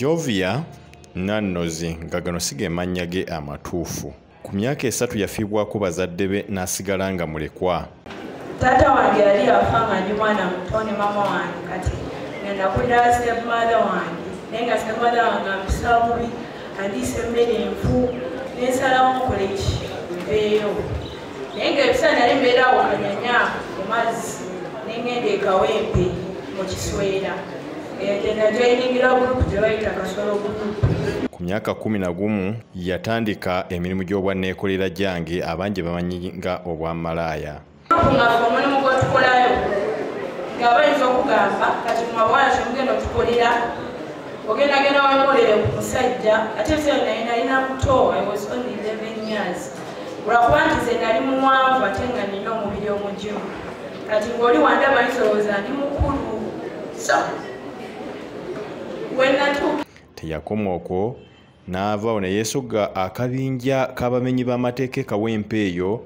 Jovia Nannozi nga gano si ge mannya ge amatuufu. Ku myaka 3 yafiibwako bazadde be n'asigala nga mulekwa. Taata wange yali yafa nga ndi mwana muto ne mama wange kati ngenda kulira stepmother wange naye nga stepmother wange ampisa bubi andiisa emmere enfu n'ensalawo nkola eki nveeyo naye ng'ebiseera nali mbeerawo kanyanya mu mazzi n'engenda ekawempe mu kiswera najoyiningira gurupu gye bayita kasolo gurupu. Ku myaka 11 yatandika emirimu gy'obwanneekolera gyange abangi bamanyi nga obwamalaaya. Nga omulimu gwetukolayo nga bayinza okugamba kati mu mabwana kyemugenda otukolera ogendagenda wemulere ku musajja ate ebiseera naye nalina muto I was only 11 years olwakuba nti ze nali muwanvu ate nga nina omubiri omugimu kati ng'oli wandaba nsolowooza ndi mukulu so wenatuuka. Teyakoma okwo n'avaawo ne yeesogga akabinja k'abamenyi b'amateeka kawempe eyo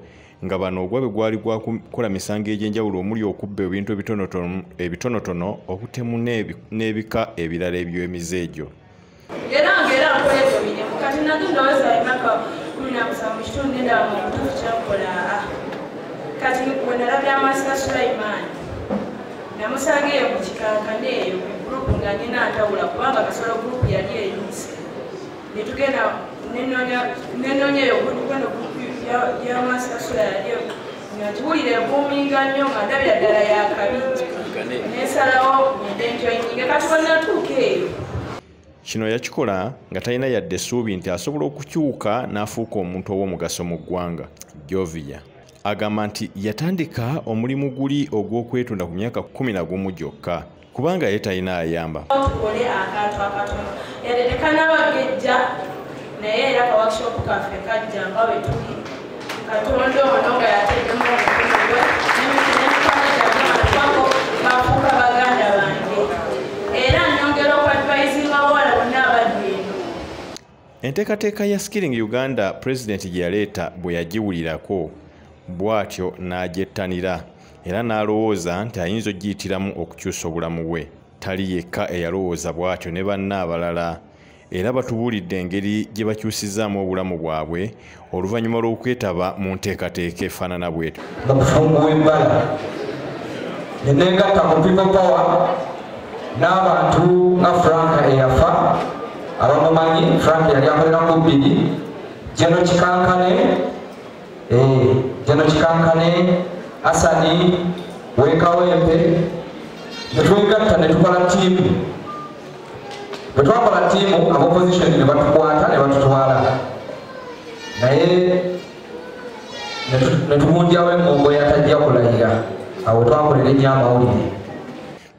nga bano ogwabe gwali gwa kukola misango egy'enjawulo omuli okubba ebintu ebitonotono obutemu n'ebika ebirala eby'emize egyo. Era nkola ebyo birimu kati nage ndowooza emyaka 17 mu kitundu ndaba mu butuufu kyankola kati we nalabye Master Sulaiman namusanga eyo mu kikankane eyo ku gurupu nga nina ntawula kubanga kasolo gurupu yali eyise ne tugenda nenoonya eyo tugenda ya Master Sulaiman nga tuwulira ebuuminga nnyo nga ndabira ddala yakabi nesalawo enjoyininga kati bannatuuka eyo. Kino yakikola nga talina yadde essuubi nti asobola okukyuka n'afuuka omuntu ow'omugaso mu ggwanga. Jovia agamba nti yatandika omulimu guli ogw'okwetunda ku myaka 11 gyokka kubanga ye talina ayamba. Tukole akantu akatono yadde tekanabagejja naye era ka workshop kaffe kajja nga bwe tuli Katonda ono nga yateekemu omukumu n'emikono gyange bafuuka baganda bange era nnyongera okwadvisinga bawala bonna abaddu eno. Enteekateeka ya Skilling Uganda Pulezidenti gye yaleeta bwe yagiwulirako bw'atyo n'agyettanira era n'alowooza nti ayinza ogiyitiramu okukyusa obulamu bwe. Tali yekka eyalowooza bw'atyo ne banna abalala era batubuulidde engeri gye bakyusizaamu obulamu bwabwe oluvannyuma lw'okwetaba mu nteekateeka efaanana bw'etyo. Bakufunguwa embala ne neegatta ku people power n'abantu nga Frank eyafa abamumanyi. Frank yali akolera ku 2 Jeno Kikankane Asani Wekawempe ne twegatta ne tukola ttiimu. Bwe twakola ttiimu ab'opposition ne batukwata ne batutwala naye ne tumundyawo emmongo yatajja kulayira awo twakolera ennyo amawulire.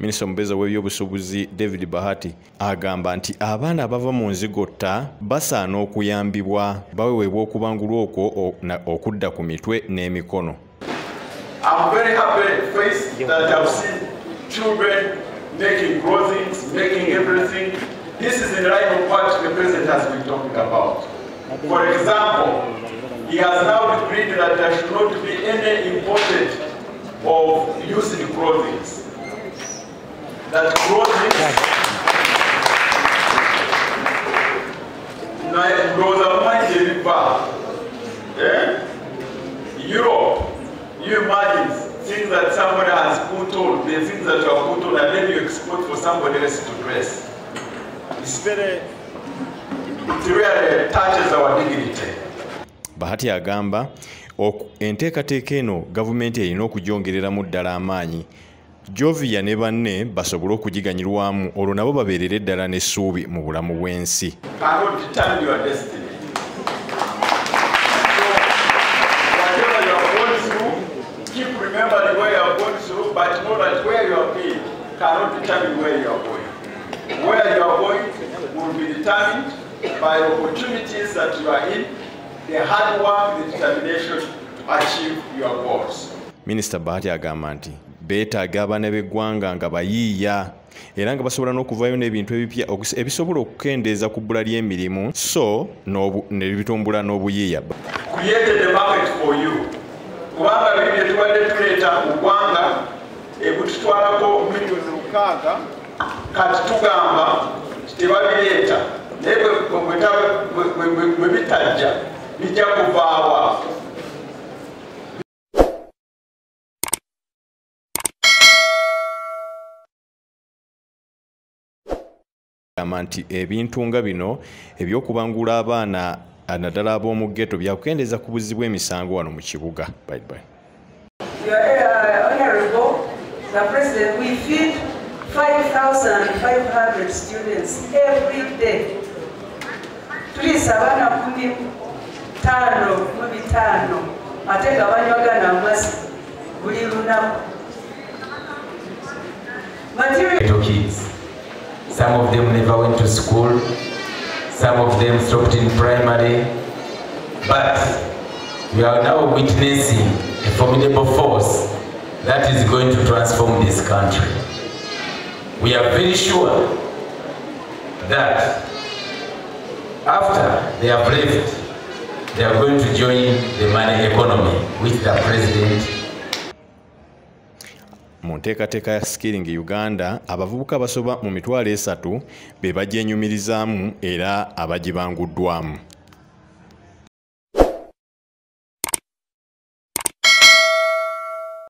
Minisita omubeezi w'ebyobusuubuzi David Bahati agamba nti abaana abava mu nzigota basaana okuyambibwa baweebwa okubangulwa okwo okudda ku mitwe n'emikono. I'm very happy face that I've seen children making clothing, making everything. This is in line with what the President has been talking about. For example, he has now decreed that there should not be any imported of used clothing. That clothing Europe, you imagine things that somebody has put on, the things that you have put on, and then you export for somebody else to dress. It really touches our dignity. Bahati agamba enteekateeka eno gavumenti erina okugyongereramu ddala amaanyi Jovia ne banne basobole okugiganyirwamu olwo nabo babeerere ddala n'essuubi mu bulamu bw'ensi. Keep remembering where you are going through, but know that where you are being cannot determine where you are going. Where you are going will be determined by opportunities that you are in, the hard work, the determination to achieve your goals. Minisita Bahati agamba nti beetaaga abaana b'eggwanga nga bayiiya era nga basobola n'okuvaayo n'ebintu ebipya ebisobola okukendeeza ku bbula ly'emirimu so ne bitumbula n'obuyiiya. Created a market for you. Kubanga bibye tubadde tuleeta mu ggwanga ebututwalako miliyoni 6 kati tugamba tebabireeta naye bwe bitajja bijja kuvaawa. Nti ebintu nga bino ebyokubangula abaana naddala ab'omu ghetto byakukendeeza ku buzzi bw'emisango wano mu kibuga. Honorable, the President, we feed 5,500 students every day. Please, abana 15 ate nga banywagana amazzi buli lunaku. Ghetto kids. Some of them never went to school. Some of them stopped in primary. But we are now witnessing a formidable force that is going to transform this country. We are very sure that after they have left, they are going to join the money economy with the president. Munteekateeka ya Skilling Uganda, abavubuka basoba mu mitwalo 3 be bagyenyumirizaamu era abagibanguddwamu.